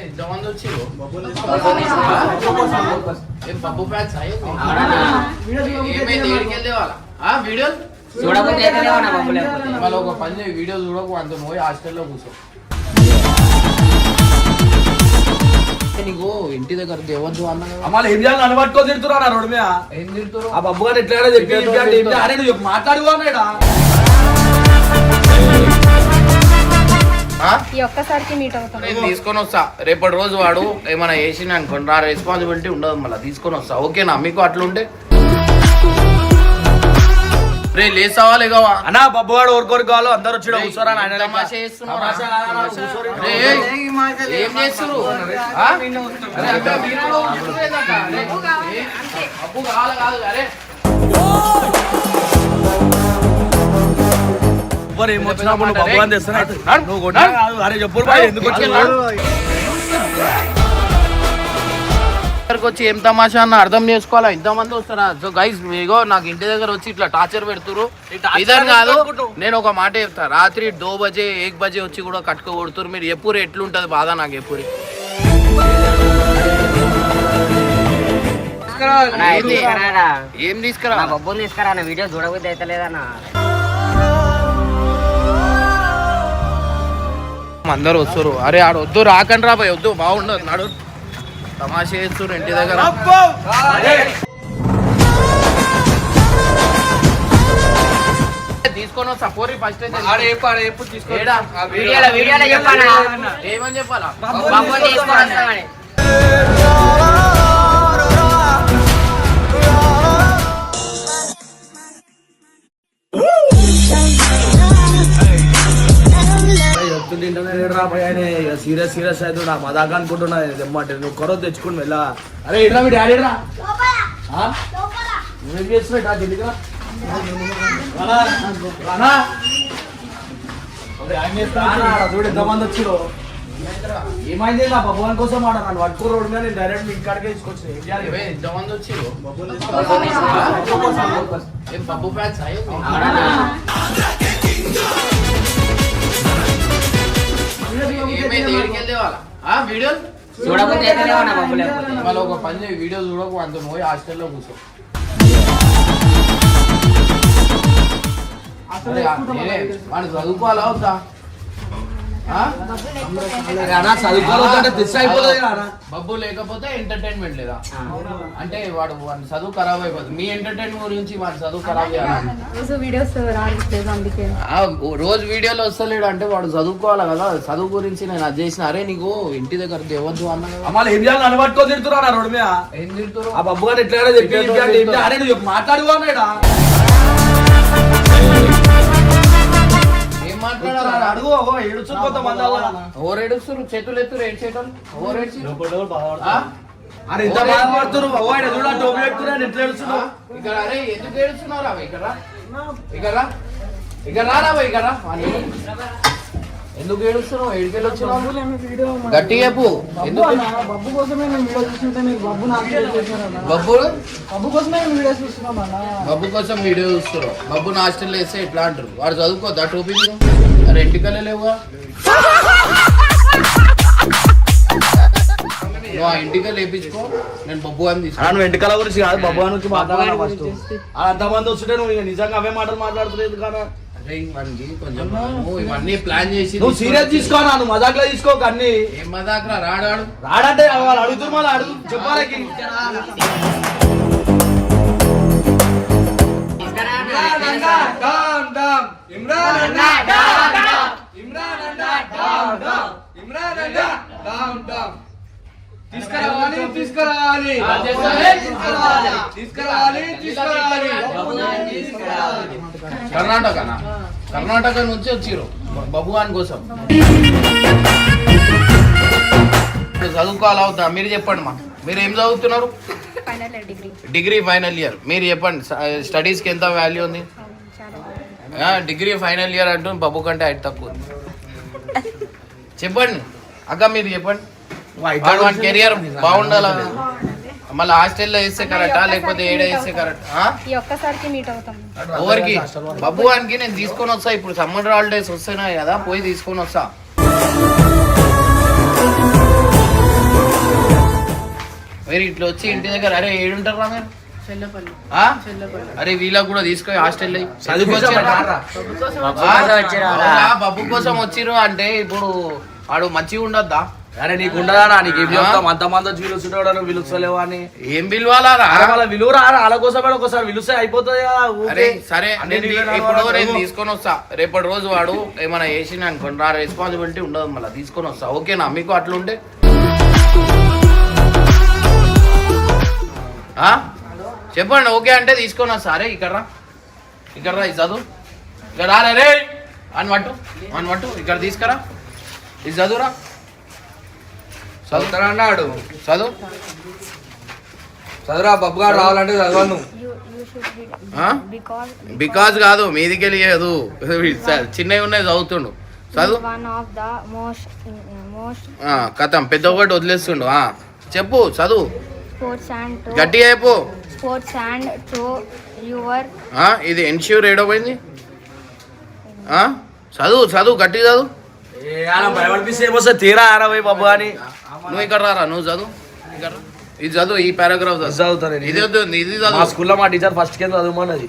ఎంతమంది వచ్చారు? పప్పు ప్యాచ్ వీడియోలు చూడకపోతే మళ్ళీ ఒక పని చేయి, వీడియో చూడకు, అంత పోయి హాస్టల్లో కూర్చో. నీకు ఇంటి దగ్గర దేవద్దు అన్న ఏం చేయాలి అనుబట్టుకో తిడుతున్నా రోడ్డు మీద. ఏం తిడుతురు? ఆ బబ్బు గారు ఎట్లా చెప్పి మాట్లాడు అన్నాడా ఒక్కసారికి మీట్ అవుతాం. నేను తీసుకొని వస్తా రేపటి రోజు. వాడు ఏమైనా చేసిన అనుకోండి, నా రెస్పాన్సిబిలిటీ ఉండదు, మళ్ళీ తీసుకొని వస్తా. ఓకేనా? మీకు అట్లుంటే రే లేసావా లేగావా అన్నా? బబ్బు గారు ఓరుకోరు కావాలి, అందరు వచ్చి కూర్చోరా. ఏం చేస్తున్నారు? అప్పు కావాలి కాదు అరే ఏమొచ్చినప్పుడు బబ్బు అని తెస్తున్నా నువ్వు కొట్టా కాదు. అరే చెప్పు ఎందుకు వచ్చి ఏం తమాషా అన్న అర్థం చేసుకోవాలా? ఇంతమంది వస్తారా? సో గైస్ మీగో నాకు ఇంటి దగ్గర వచ్చి ఇట్లా టార్చర్ పెడుతురు. ఇదని కాదు, నేను ఒక మాట చెప్తా. రాత్రి 2 బజే 1 బజే వచ్చి కూడా కట్టుకో కొడుతురు. మీరు ఎప్పుడు ఎట్లుంటది బాధ నాకు ఎప్పుడు. ఏం తీసుకురా? బొబ్బులు తీసుకురా. వీడియో చూడబుద్ధి అయితే లేదన్నా. అందరు వస్తారు. అరే ఆడ వద్దు, రాకండి రా పోయి, వద్దు, బాగుండదు. నాడు తమాషా చేస్తారు ఇంటి దగ్గర. తీసుకొని వస్తా పోరి ఫస్ట్. ఏమని చెప్పాలా? సీరియస్ సీరియస్ అయితే నా మదాకా అనుకుంటున్నా. తెమ్మంటే నువ్వు కొరవ తెచ్చుకుని వెళ్ళా. అరే ఇట్లా మీ డాడీ రా. నువ్వేం చేస్తున్నా తెలియదురా? చూడు ఎంతమంది వచ్చిరో. ఏమైంది నా భగవాన్ కోసం ఆడ నన్ను పట్టుకో రోడ్డు మీద. నేను డైరెక్ట్ మీ ఇంటికాడికే తీసుకొచ్చిన. ఎంతమంది వచ్చారు? పప్పు ప్యాచ్ వీడియోలు చూడకపోతే మళ్ళీ ఒక పని చేయి, వీడియో చూడకు, అంత పోయి హాస్టల్లో కూర్చో. వాడు చదువుకోవాలా వద్దా? బబ్బు లేకపోతే ఎంటర్టైన్మెంట్ లేదా? అంటే వాడు చదువు ఖరాబ్ అయిపోతుంది. మీ ఎంటర్టైన్మెంట్ గురించి వాడు చదువు ఖరాబ్ చేయాలి. రోజు వీడియోలు వస్తలేడు అంటే వాడు చదువుకోవాలి కదా. చదువు గురించి నేను అది చేసిన. అరే నీకు ఇంటి దగ్గర దేవద్దు అన్నా. ఏం చేయాలి అనుబట్టుకో తిడుతున్నా రోడ్డు మీద. ఏం తిడుతురు? ఆ బబ్బు గారు ఎట్లా చెప్పి అరే నువ్వు మాట్లాడు అన్నాడా? అడుగు ఏడుచు కొంతమంది ఓరేడుస్తురు, చేతులు ఎత్తురు. ఏడు చేతులు అరే ఇంత బాధపడుతున్నారు. చూడ టోపీ పెట్టుకున్నాను ఎట్లా ఏడుస్తున్నావు? ఇక్కడ అరే ఎందుకు ఏడుస్తున్నారా? ఇక్కడ ఇక్కడ ఇక్కడ రారా ఇక్కడ ఎందుకు ఏడుస్తున్నావు? ఏడుకెళ్ళి వచ్చినావు? గట్టి చెప్పు. బబ్బు కోసమే వీడియో చూస్తుంటే మీరు బబ్బు బబ్బు కోసమే వీడియో చూస్తున్నాం. బబ్బు కోసం వీడియో చూస్తున్నావు. బబ్బుని హాస్టల్లో వేస్తే ఎట్లా అంటారు? వాడు చదువుకోద్దా టోపీ? అరే ఇంటికల్లే లేవుగా. నువ్వు ఆ ఇంటికల్ వేయించుకో. నేను బబ్బు అని తీసుకున్నా. నువ్వు ఇంటికల గురించి కాదు, బబ్బు అని వచ్చి మాట్లాడాలి. ఫస్ట్ అంతమంది వస్తుంటే నువ్వు నిజంగా అవే మాటలు మాట్లాడుతున్నావు కదా. ఇవన్నీ ప్లాన్ చేసి నువ్వు సీరియస్ తీసుకోనా? నువ్వు మజాక్లో తీసుకోక అన్ని. ఏం మజాక్రా? రాడంటే వాళ్ళు అడుగుతున్నారు. మళ్ళీ అడుగు చెప్పాలకి. కర్ణాటక నుంచి వచ్చిర్రు బబువాన్ కోసం. చదువుకోవాలి అవుతా? మీరు చెప్పండి మా. మీరు ఏం చదువుతున్నారు? Degree final year. మీరు చెప్పండి స్టడీస్కి ఎంత వాల్యూ ఉంది? డిగ్రీ ఫైనల్ ఇయర్ అంటూ బబ్బు కంటే హైట్ తక్కువ ఉంది. చెప్పండి అక్క, మీరు చెప్పండి. కెరియర్ బాగుండాలా? మళ్ళీ హాస్టల్లో వేస్తే కరెక్టా లేకపోతే ఏడ వేస్తే కరెక్టా? ఎవరికి? బబ్బువానికి నేను తీసుకొని వస్తా. ఇప్పుడు సమ్మర్ హాలిడేస్ వస్తున్నాయి కదా, పోయి తీసుకొని వస్తా. మీరు ఇట్లా వచ్చి ఇంటి దగ్గర అరే ఏడుంటారా మీరు ఆ? అరే వీళ్ళకి కూడా తీసుకొని హాస్టల్ బబ్బు కోసం వచ్చిర్రు అంటే ఇప్పుడు వాడు మంచిగా ఉండద్దా? అరే నీకు ఉండదా నీకు ఏం చెప్తాం అంతమంది వచ్చి పిలుస్తుంటాడు పిలుస్తలేవు అని ఏం పిలవాలా వాళ్ళ విలువరా వాళ్ళ కోసం ఒకసారి పిలుస్తే అయిపోతుంది కదా అరే సరే ఇప్పుడు నేను తీసుకొని వస్తా రేపటి రోజు వాడు ఏమైనా చేసిన అనుకోండి నా రెస్పాన్సిబిలిటీ ఉండదు మళ్ళీ తీసుకొని వస్తా ఓకేనా మీకు అట్లుంటే చెప్పండి ఓకే అంటే తీసుకొని వస్తా అరే ఇక్కడ రా ఇది చదువు ఇక్కడ రాలే రే అని పట్టు ఇక్కడ తీసుకురా ఇది చదువురా చదువుతారా అన్నాడు చదువురా బబ్బు గారు రావాలంటే చదవను బికాజ్ కాదు మీదికి వెళ్ళదు చిన్నవి ఉన్నాయి చదువుతుండు చదువు కథం పెద్ద ఒకటి వదిలేస్తుండు చెప్పు చదువు గట్టిగా చెప్పు ఇది ఎన్ష్యూర్ ఏడో పోయింది చదువు గట్టి చదువు భయపడిపిస్తే ఏమొస్తా తీరా ఆరవై బాబు అని నువ్వు ఇక్కడ రారా నువ్వు చదువు ఇక్కడ రా. ఇది చదువు ఈ పారాగ్రాఫ్ చదువుతాను ఇది వద్దు ఇది మా చదువు స్కూల్లో మా టీచర్ ఫస్ట్ కింద చదువుమన్నది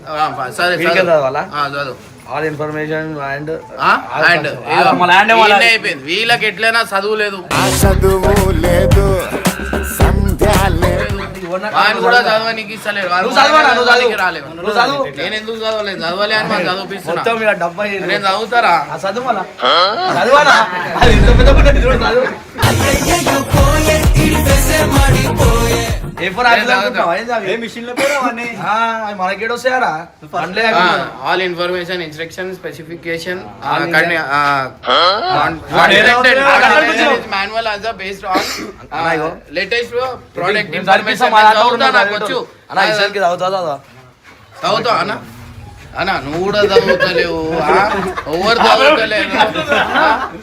సరే వీడికే చదవాలా? చదువు ఆల్ ఇన్ఫర్మేషన్ అండ్ అండ్ అయిపోయింది వీళ్ళకి ఎట్లయినా చదువు లేదు ఆయన కూడా చదవడానికి ఇస్తలేరు నువ్వు చదవరా? నువ్వు చదువు. రాలేదు నువ్వు చదువు. నేను ఎందుకు చదవలేదు చదవాలి అని మనం చదివిస్తున్నా మొత్తం ఇక డబ్బా నేను చదువుతారా చదువుమలా చదవాలా అది ఇంత పెద్ద పుట్టిన చూడు చదువు మనకేడు వస్తాయారా all information instruction specification manual as a based on latest product information నాకు వచ్చు చదువుతావు అన్న నువ్వు కూడా చదువుతలేవు ఎవరు చదువుతలేరు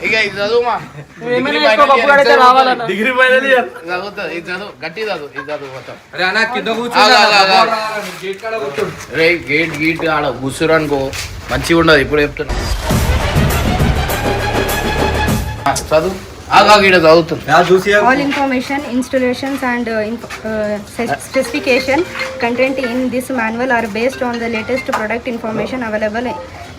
ఇక ఇది చదువుమా డిగ్రీ ఫైనల్ ఇయర్ చదువుతుంది ఇది చదువు గట్టి చదువు ఇది చదువు మొత్తం అరే అన్న కింద రే గేట్ ఆడ కూర్చురు అనుకో మంచిగా ఉండదు ఇప్పుడు చెప్తున్నా చదువు ఈడ చదువుతుంది All information, installations and specification content in this manual are based on the latest product information available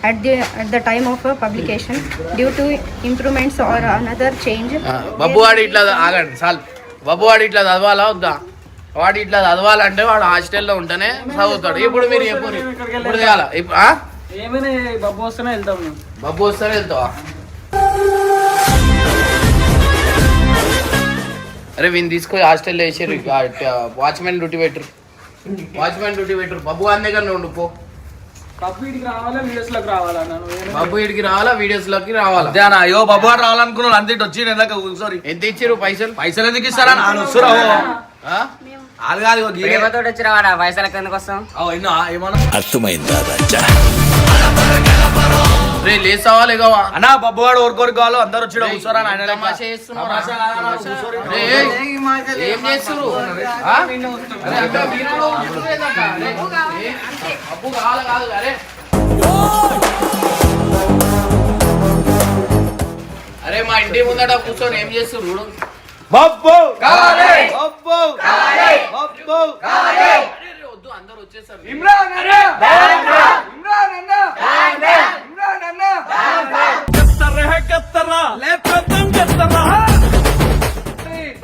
at the time of publication. Due to improvements or another change. Babbu వాడు ఇట్లా ఆగండి చాలు బబ్బు వాడు ఇట్లా చదవాలా వద్దా వాడు ఇట్లా చదవాలంటే వాడు హాస్టల్లో ఉంటేనే చదువుతాడు ఇప్పుడు మీరు ఇప్పుడు చేయాలా ఏమైనా బబ్బు వస్తేనే వెళ్తాం మేము. బబ్బు వస్తానే వెళ్తావా అరే వీని తీసుకొని హాస్టల్లో వేసారు వాచ్మెన్ డ్యూటీ పెట్టరు బబ్బు అన్న దగ్గర ఉండు పో బబ్బు ఇడికి రావాలా వీడియోస్ లోకి రావాలా బబ్బు ఇడికి రావాలా వీడియోస్ లోకి రావాలా అయ్యో బాబు గారు రావాలనుకున్నాను అంతే వచ్చి నేను కూర్చోరి ఎంత ఇచ్చారు పైసలు ఎందుకు ఇస్తారా అది కాదు ప్రేమతో వచ్చి రావాలా పైసలకి ఎందుకు వస్తాం ఏమన్నా అర్థమైందా రాజా రే లేసావా లేగావా అన్నా బబ్బు గారు ఓరుకోరు కావాలి అందరు వచ్చి కూర్చోరా ఆయన తమాషా చేస్తున్నారా? రే, ఏం చేస్తున్నారు అప్పు కాదు అరే అరే మా ఇంటి ముందట కూర్చొని ఏం చేస్తారు చూడు బబ్బు కావాలి బబ్బు కావాలి బబ్బు కావాలి వద్దు అందరు వచ్చేసారు ఇమ్రాన్ అన్న ఇమ్రాన్ అన్న ఇమ్రాన్ అన్న కత్తరా లేపతం కత్తరా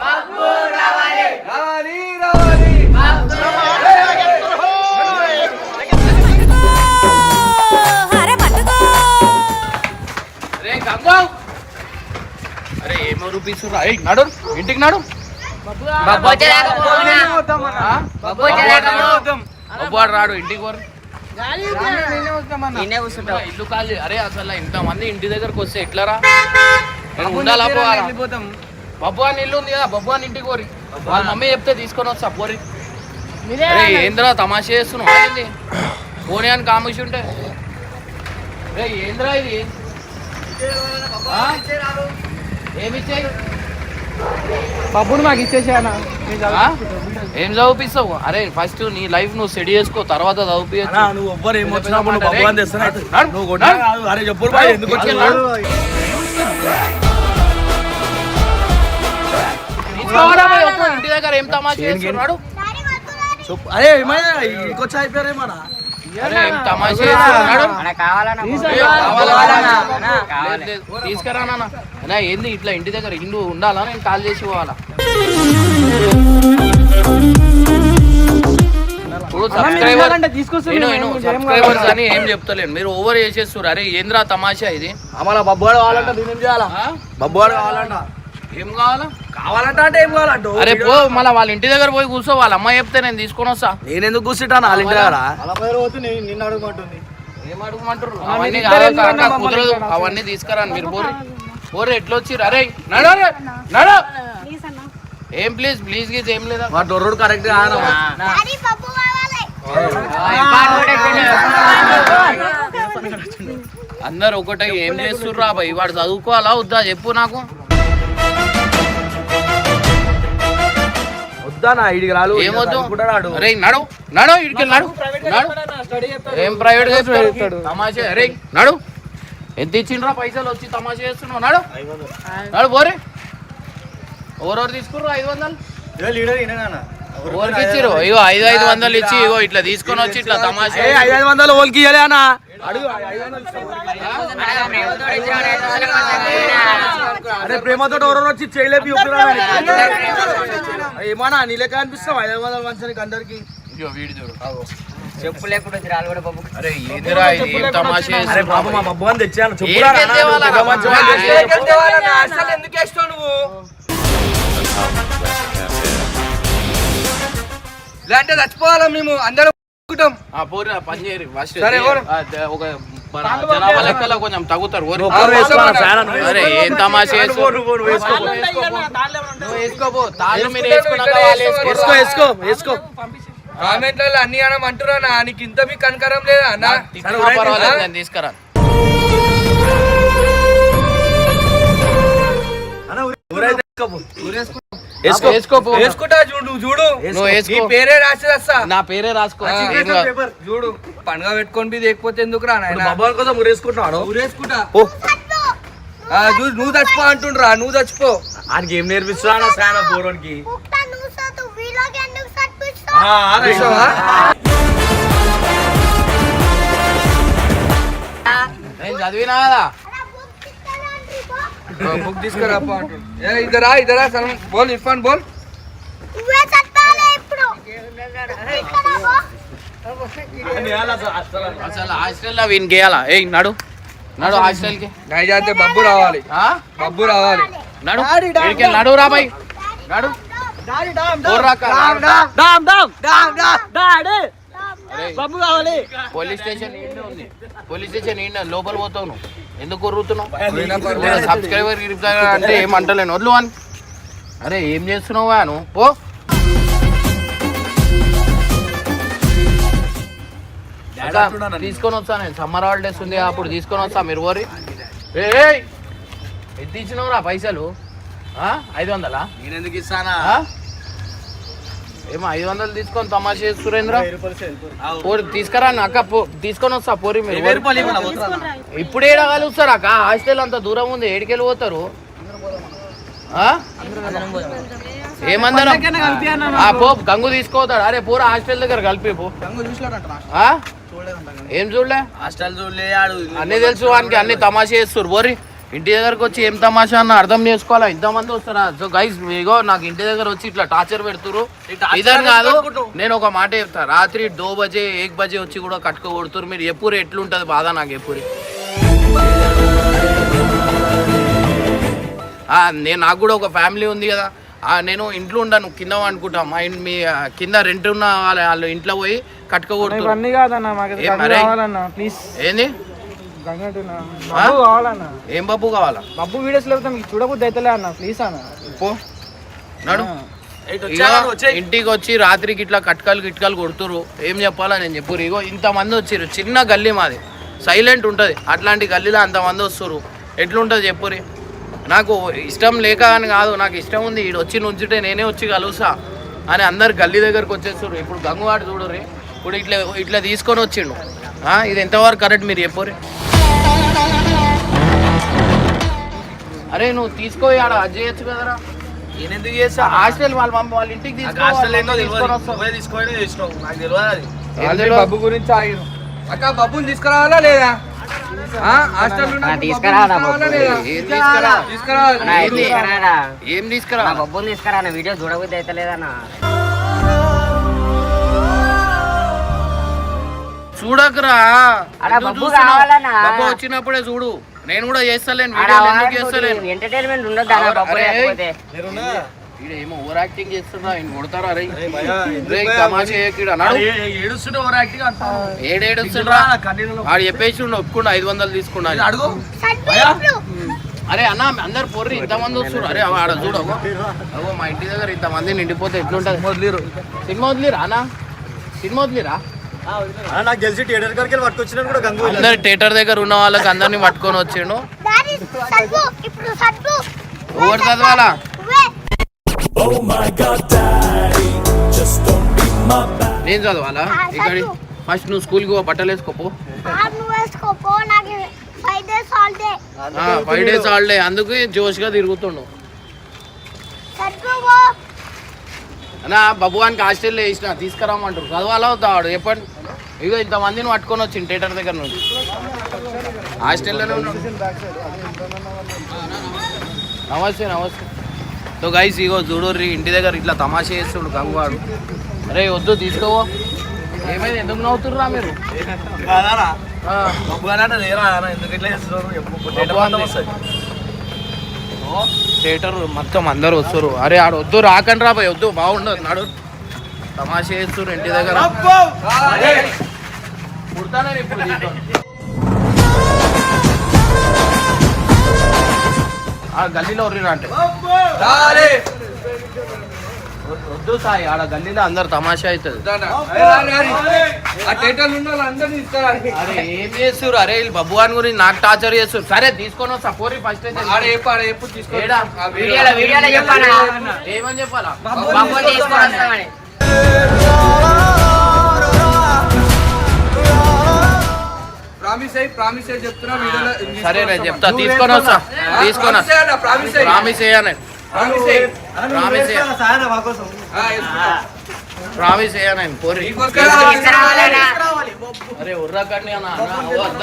బబ్బు రావాలి రావాలి రావాలి రే గంగా అరే ఏమో రూపీసురా నడు ఇంటికి నడు బబ్బు రాడు ఇంటికి పోరు నేనే కూర్చుంటావు ఇల్లు కాదు అరే అసలు ఇంతమంది ఇంటి దగ్గరకు వస్తే ఎట్లరా నేను ఉండాలా పోవాలా బబ్బు అని ఇల్లు ఉంది కదా బబ్బు అని ఇంటికి పోరి వాళ్ళ మమ్మీ చెప్తే తీసుకొని వస్తా పోరి అరే ఏంద్రా తమాషా చేస్తున్నావు ఏంది పోనీ అని కామూసి ఉంటే రే ఏంద్రా ఇది ఏమిచ్చాయి బబ్బుని మాకు ఇచ్చేసానా ఏం చదివిస్తావు అరే ఫస్ట్ నీ లైఫ్ నువ్వు సెట్ చేసుకో తర్వాత చదివించు నువ్వు ఎవ్వరు ఏమొచ్చినప్పుడు నువ్వు భగవాన్ తెస్తున్నా నువ్వు కొట్టా కాదు అరే చెప్పు ఎందుకు వచ్చావు ఇంటి దగ్గర ఏం తమాషా చేస్తున్నాడు? చెప్పు. అరే ఏమైనా ఇంకొచ్చి అయిపోయారేమన్నా అరే ఏం తమాషా చేస్తున్నాడు? అన్న కావాలన్నా లేదు, లేదు. తీసుకురా నాన్న. అన్నా ఏంది ఇట్లా ఇంటి దగ్గర ఇండు ఉండాలా? నేను కాల్ చేసి పోవాలా? ఇప్పుడు సబ్స్క్రైబర్స్ అని ఏం చెప్తలేను, మీరు ఓవర్ చేసేస్తారు. అరే ఏంద్రా తమాషా ఇది? అమ్మ బబ్బుగాడు కావాలంట, నేనేం చేయాలా? ఆ? బబ్బుగాడు కావాలంట. ఏం కావాలా? కావాలంట అంటే ఏం కావాలంట? అరే పో, మళ్ళీ వాళ్ళ ఇంటి దగ్గర పోయి కూర్చో. వాళ్ళ అమ్మాయి చెప్తే నేను తీసుకొని వస్తా. నేనెందుకు కూర్చుంటాను వాళ్ళ ఇంటి దగ్గర? ఏం అడుగుమంటారు? అవన్నీ కాదు కాక కుదరదు. అవన్నీ తీసుకురాను. మీరు పోరు పోరు. ఎట్లా వచ్చిర్రు? అరే నడు అరే, నడు. ఏం ప్లీజ్ ప్లీజ్ గీజ్ ఏం లేదా? మా డొర్రుడు కరెక్ట్ అందరు ఒకటే ఏం చేస్తుర్రా భయ్? వాడు చదువుకోవాలా వద్దా చెప్పు నాకు. వద్దానా ఇడికి రాలు ఏమొద్దు? అనుకుంటాడు. అరే నడు నడు ఇడికి నడు నడు. ఏం ప్రైవేట్ గా చెప్తాడు? తమాషా. అరే నడు. ఎంత ఇచ్చిండ్రా పైసలు? వచ్చి తమాషా చేస్తున్నావు. నడు నడు పోరే. ఎవరెవరు తీసుకుర్రు 500? ఓరికి ఇచ్చిర్రు? ఇగో 500 ఇచ్చి ఇగో ఇట్లా తీసుకొని వచ్చి ఇట్లా తమాషా. 500 ఓల్కి ఇవ్వలే అన్న. అడుగు. అరే ప్రేమతో ఎవరెవరు వచ్చి చేయలేపి ఏమన్నా నీ లెక్క అనిపిస్తాం 500 మంచానికి అందరికి. ఇగో వీడి చూడు. చెప్పు లేకుండా రాళ్ళు కూడా బాబు. అరే ఏందిరా ఇది? ఏం తమాషా అరే చేస్తున్నావు? బాబు మా బబ్బు అని తెచ్చాను. ఏడికెళ్ళి తేవాలా? ఎందుకు వేస్తావు నువ్వు? ఇలాంటి చచ్చిపోవాలా మేము అందరం అనుకుంటాం. ఆ పోరి ఆ పని చేయరు ఫస్ట్. సరే, ఎవరు? ఒక మన జనాభా లెక్కలో కొంచెం తగ్గుతారు. ఓరి. అరే ఏం తమాషా చేస్తున్నావు? నువ్వు వేసుకోపో. తాళ్ళు మీరు వేసుకున్నాక వాళ్ళు వేసుకోరు. వేసుకో కామెంట్లలో అన్ని అనం అంటున్నా. నీకు ఇంత మీకు కనకరం లేదా అన్న? తిట్టినా పర్వాలేదు, నేను తీసుకురా. వేసుకోపో. వేసుకుంటా చూడు చూడు. నువ్వు వేసుకో. నీ పేరే రాసి వస్తా. నా పేరే రాసుకో. ఏం కాదు. చూడు పండుగ పెట్టుకొని బి లేకపోతే ఎందుకు రా నాయన? బాబా కోసం ఊరేసుకుంటున్నాడు. ఊరేసుకుంటా. చూడు నువ్వు చచ్చిపో అంటుండ్రా. నువ్వు చచ్చిపో. ఆయనకి ఏం నేర్పిస్తున్నా సార్ పూర్వానికి? నేను చదివినా కదా. బుక్ తీసుకురా అంటుండు. ఇద్దరా ఇద్దరా సలం బోల్ ఇర్ఫాన్ బోల్. అసలు హాస్టల్లో వీనికి వేయాలా? ఏ నడు నడు హాస్టల్కి. నైజాతే బబ్బు రావాలి. బబ్బు రావాలి. నడు ఇక్కడికి నడు రా బాయ్. నడు బాబు కావాలి. పోలీస్ స్టేషన్ ఈయనే ఉంది. పోలీస్ స్టేషన్ ఈయన లోపల పోతావు నువ్వు. ఎందుకు కొర్రుతున్నావు? పోయినా పర్వాలేదు. సబ్స్క్రైబర్ అంటే ఏమంటలేను. వద్దు అని. అరే ఏం చేస్తున్నావు నువ్వు? పో. తీసుకొని వస్తా నేను. సమ్మర్ హాలిడేస్ ఉంది అప్పుడు తీసుకొని వస్తా. మీరు ఓరి. ఎంత ఇచ్చినావురా పైసలు? 500? నేనెందుకు ఇస్తానా? ఏమో 500 తీసుకొని తమాషా చేస్తురేంద్ర. పోరి తీసుకురా అక్క. తీసుకొని వస్తా పోరి. మీరు ఇప్పుడు ఏడగలుగుతారు అక్క? హాస్టల్ అంత దూరం ఉంది. ఏడికెళ్ళి పోతారు? ఏమందరం పో. గంగు తీసుకోతాడు. అరే పూర హాస్టల్ దగ్గర కలిపి పో. ఏం చూడలే? హాస్టల్ చూడలే. అన్ని తెలుసు వానికి. అన్ని తమాషా చేస్తారు. పోరి. ఇంటి దగ్గరకు వచ్చి ఏం తమాషా అన్న అర్థం చేసుకోవాలా? ఇంతమంది వస్తారా? సో గైస్ ఇగో నాకు ఇంటి దగ్గర వచ్చి ఇట్లా టార్చర్ పెడుతురు. ఇదని కాదు, నేను ఒక మాట చెప్తా. రాత్రి 2 బజే 1 బజే వచ్చి కూడా కట్టుకో కొడుతురు. మీరు ఎప్పుడు ఎట్లుంటది బాధ నాకు ఎప్పుడు. నాకు కూడా ఒక ఫ్యామిలీ ఉంది కదా. నేను ఇంట్లో ఉండను, కింద అనుకుంటా. మా మీ కింద రెంట్ ఉన్న వాళ్ళు ఇంట్లో పోయి కట్టుకో కొడుతురు. ఏంది? ఏం బబ్బు కావాలా? బబ్బు వీడియోస్ లేకపోతే మీకు చూడబుద్ది అయితలే అన్న. ప్లీజ్ అన్న పో. నడు. ఇంటికి వచ్చి రాత్రికి ఇట్లా కిట్కాలు కొడుతురు. ఏం చెప్పాలా నేను చెప్పు. ఇగో ఇంతమంది వచ్చిర్రు. చిన్న గల్లీ మాది, సైలెంట్ ఉంటుంది. అట్లాంటి గల్లీలో అంతమంది వస్తారు. ఎట్లుంటుంది చెప్పురి. నాకు ఇష్టం లేక అని కాదు, నాకు ఇష్టం ఉంది. ఈడు వచ్చి నుంచుంటే నేనే వచ్చి కలుసా అని అందరు గల్లీ దగ్గరకు వచ్చేస్తారు. ఇప్పుడు గంగువాడు చూడరు. ఇప్పుడు ఇట్లా తీసుకొని వచ్చిండు. ఇది ఎంతవరకు కరెక్ట్ మీరు చెప్పురి. అరే నువ్వు తీసుకోయి ఆడ అది చేయొచ్చు కదరా. నేనెందుకు చేస్తా హాస్టల్ వాళ్ళ ఇంటికి హాస్టల్ ఏందో తీసుకొని తెలియదు వస్తాం. నువ్వే తీసుకొని చేసినావు నాకు తెలియదు అది అందులో బబ్బు గురించి ఆగిన అక్క బబ్బుని తీసుకురావాలా లేదా హాస్టల్ తీసుకురావాలా బబ్బు? ఏం తీసుకురా తీసుకురావాలి అన్నా, ఏం తీసుకురానా? ఏం తీసుకురా నా బొబ్బుని తీసుకురా అన్న, వీడియో చూడబుద్ధి అయితే లేదన్నా. చూడకురా అలా ఎందుకు బబ్బు చూస్తున్నావ్? కావాలనా? బబ్బు వచ్చినప్పుడే చూడు నేను కూడా చేస్తలేను వీడియోలు ఎందుకు చేస్తలేను ఎంటర్టైన్మెంట్ ఉండదు అన్న బొబ్బు అరే, లేకపోతే. ఈడ ఏమో ఓవర్ యాక్టింగ్ చేస్తున్నా ఆయన కొడతారా రే తమాషా చేయకీడ అన్నాడు ఏడుస్తుంటే ఓవర్ యాక్టింగ్ అంటావు ఏడేడుస్తుండ్రా ఆడు చెప్పేసి ఒప్పుకుండా 500 తీసుకున్నా అడుగు అరే అన్న అందరు పొర్రి ఇంతమంది వస్తున్నారు అరే ఆడ చూడు అగో మా ఇంటి దగ్గర ఇంతమంది నిండిపోతే ఎట్లుంటది వదిలేరు సినిమా వదిలేరా అన్న సినిమా వదిలేరా నాకు తెలిసి థియేటర్ కాడికి పట్టుకొచ్చినా కూడా గంగు అందరు థియేటర్ దగ్గర ఉన్న వాళ్ళకి అందరినీ పట్టుకొని వచ్చిండు ఎవరు చదవాలా నేను చదవాలా ఇక్కడ ఫస్ట్ నువ్వు స్కూల్కి పో బట్టలు వేసుకోపో 5 days హాలిడే అందుకే జోష్గా తిరుగుతుండు అన్నా బబ్బువానికి హాస్టల్లో వేసిన తీసుకురామంటారు చదవాలా వద్దాడు చెప్పండి ఇగో ఇంతమందిని పట్టుకొని వచ్చింది థియేటర్ దగ్గర నుంచి హాస్టల్లోనే ఉన్నాడు నమస్తే నమస్తే సో గైస్ ఇగో చూడుర్రి ఇంటి దగ్గర ఇట్లా తమాషా చేస్తుండు గంగువాడు అరే వద్దు తీసుకోవో ఏమైంది ఎందుకు నవ్వుతుర్రా మీరు ఎందుకు ఇట్లా చేస్తున్నారు థియేటర్ మొత్తం అందరు వస్తారు అరే ఆడ వద్దు రాకండి రా భయ్ వద్దు బాగుండదు నాడు తమాషా చేస్తున్నారు ఇంటి దగ్గర కుడతానని ఇప్పుడు దీంతో. ఆ గల్లీలో ఉర్రిరా అంటే వద్దు సాయి ఆడ గల్లీలో అందరు తమాషా అవుతుంది ఆ థియేటర్ ఉన్న వాళ్ళందరినీ తీసుకురావాలి అరే ఏం చేస్తున్నారు అరే వీళ్ళు బబ్బువాన్ గురించి నాకు టార్చర్ చేస్తారు సరే తీసుకొని వస్తా పోరి ఫస్ట్ ఆడ ఎప్పుడు తీసుకో ఏడా వీడియోలో చెప్పానా ఏమని చెప్పాలా బొబ్బుని తీసుకొని వస్తామని. ప్రామిస్ అయ్యి చెప్తున్నా వీడియోలో సరే నేను చెప్తా తీసుకొని వస్తా తీసుకొని ప్రామిస్ చేయను ప్రామిస్ చేయను పోరి తీసుకురావాలనా? అరే ఉర్రకండి అన్న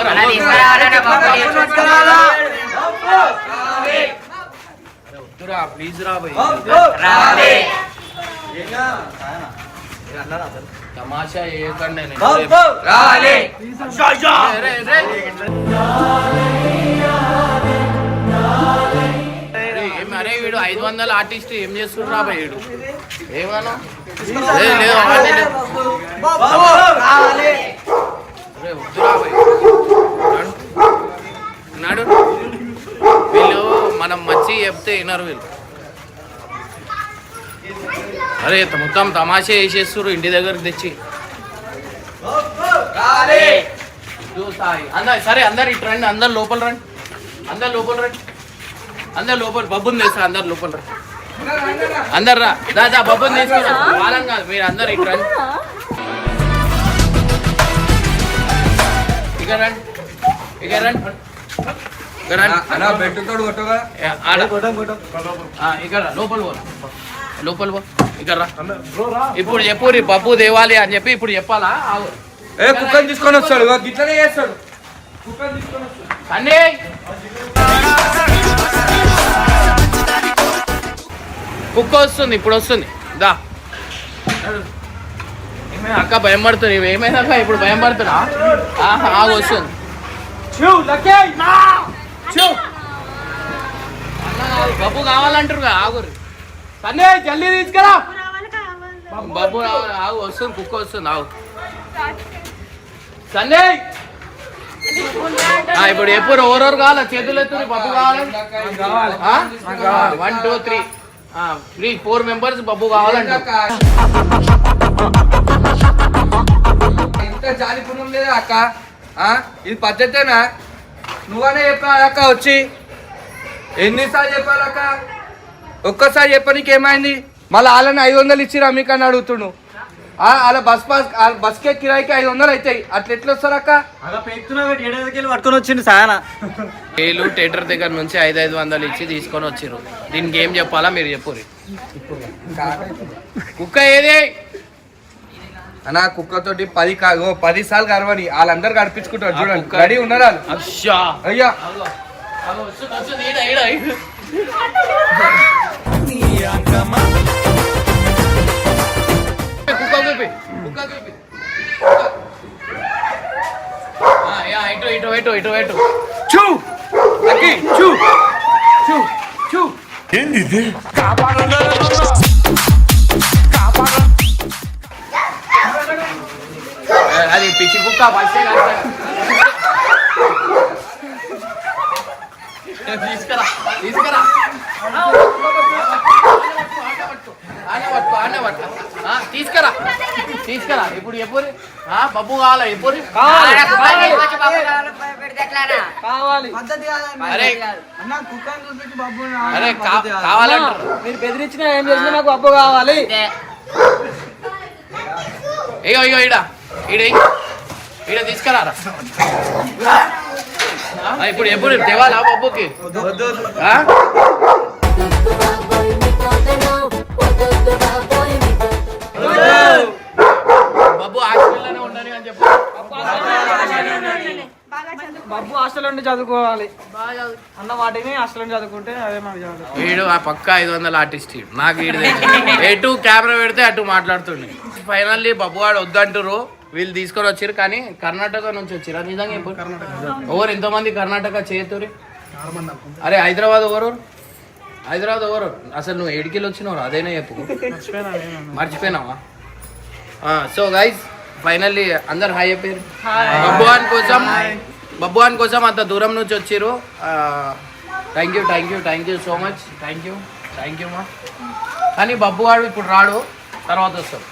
అలా తీసుకురావాలనా బొబ్బుని? వద్దురా ప్లీజ్ రా భయ్ రావాలి. తమాషా చేయకండి నేను రావాలి రే, రే, రే. అరే వీడు 500 ఆర్టిస్ట్ ఏం చేస్తున్నా వీడు ఏమన్నా లేదు లేదు అవన్నీ లేదు. అరే వద్దురా భయ్ నాడు వీళ్ళు మనం మంచి చెప్తే వినరు వీళ్ళు అరే మొత్తం తమాషా వేసేస్తారు ఇంటి దగ్గరకు తెచ్చి అందరు సరే అందరు ఇటు రండి అందరు లోపల రండి అందరు లోపల రండి అందరు లోపల బబ్బుని తెస్తా అందరు లోపల రండి అందరు రా దాదా బబ్బుని తీసుకురా వాళ్ళని కాదు మీరు అందరు ఇటు రండి ఇక రండి ఇక రండి ఇక రండి అలా బెట్టుతోడు కొట్టగా ఇక్కడ లోపల పో లోపల పో ఇక్కడ రా ఇప్పుడు చెప్పు రీ బబ్బు దేవాలి అని చెప్పి ఇప్పుడు చెప్పాలా ఆగు. ఏ కుక్కని తీసుకొని వస్తాడు గిట్లనే చేస్తాడు కుక్కని తీసుకొని వస్తాడు అన్నీ కుక్క వస్తుంది ఇప్పుడు వస్తుంది దా అక్క భయం పడుతుంది ఏమైనా ఇప్పుడు భయం పడుతున్నా ఆగు వస్తుంది బబ్బు కావాలంటారు ఆగురు సన్నే జల్దీ తీసుకురా బబ్బు రావాలి ఆగు వస్తుంది కుక్క వస్తుంది ఆగు సన్నే ఇప్పుడు ఎప్పుడు ఎవరెవరు కావాలా చేతులు ఎత్తురు బబ్బు కావాలి 1 2 3 4 మెంబర్స్ బబ్బు కావాలంట ఇంత జాలిపుణ్యం లేదా అక్క ఇది పద్ధతేనా నువ్వనే చెప్పాలి అక్క వచ్చి ఎన్నిసార్లు చెప్పాలి అక్క ఒక్కసారి చెప్పనీకి ఏమైంది మళ్ళీ వాళ్ళని 500 ఇచ్చిరా మీకు అని అడుగుతుండు అలా బస్కే కిరాయికి 500 అవుతాయి. అట్లా ఎట్లా వస్తారు అక్క? అలా పెడుతున్నా ఏడాదికి పట్టుకొని వచ్చింది సాయన వీళ్ళు థియేటర్ దగ్గర నుంచి 500 ఇచ్చి తీసుకొని వచ్చిర్రు. దీనికి ఏం చెప్పాలా మీరు చెప్పుర్రి. కుక్క ఏది అన్న కుక్కతోటి 10 సార్లు కరవని వాళ్ళందరు గడిపించుకుంటారు చూడండి. రెడీ ఉన్నారు వాళ్ళు. అయ్యా అయ్యా కుక్క చూపి కుక్క చూపి ఇటు ఇటు ఇటు ఇటు ఇటు చూ అక్కి చూ చూ చూ అది పిచ్చి కుక్క పచ్చే తీసుకురా తీసుకురా తీసుకురా తీసుకురా ఇప్పుడు ఎప్పుడు బబ్బు కావాలా ఎప్పుడు కావాలి అరే అన్న కుక్కని చూపించి బాబు అరే కావాలంటారు మీరు బెదిరించినా ఏం చేసినా నాకు అప్పు కావాలి. అయ్యో అయ్యో ఈడ ఈడ ఈడ తీసుకురారా ఇప్పుడు ఎప్పుడు తేవాలా బబ్బుకి బబ్బు హాస్టల్లోనే ఉండని అని చెప్పు. బాబు హాస్టల్ నుండి చదువుకోవాలి అన్న వాటిని హాస్టల్ నుండి చదువుకుంటే అదే మాకు చదువు. వీడు ఆ పక్క 500 ఆర్టిస్ట్ నాకు వీడు ఎటు కెమెరా పెడితే అటు మాట్లాడుతుండే. ఫైనల్లీ బబ్బువాడు వద్దంటారు వీళ్ళు తీసుకొని వచ్చారు. కానీ కర్ణాటక నుంచి వచ్చారు నిజంగా ఇప్పుడు ఎవరు ఎంతమంది కర్ణాటక చేతురి. అరే హైదరాబాద్ ఎవరు హైదరాబాద్ ఎవరు అసలు నువ్వు 7 కిలో వచ్చినావు అదైనా చెప్పు. మర్చిపోయినావా? సో గైస్ ఫైనల్లీ అందరు హాయ్ చెప్పారు. బబ్బువాన్ కోసం అంత దూరం నుంచి వచ్చారు. Thank you so much. Thank you మా. కానీ బబ్బువాడు ఇప్పుడు రాడు, తర్వాత వస్తాడు.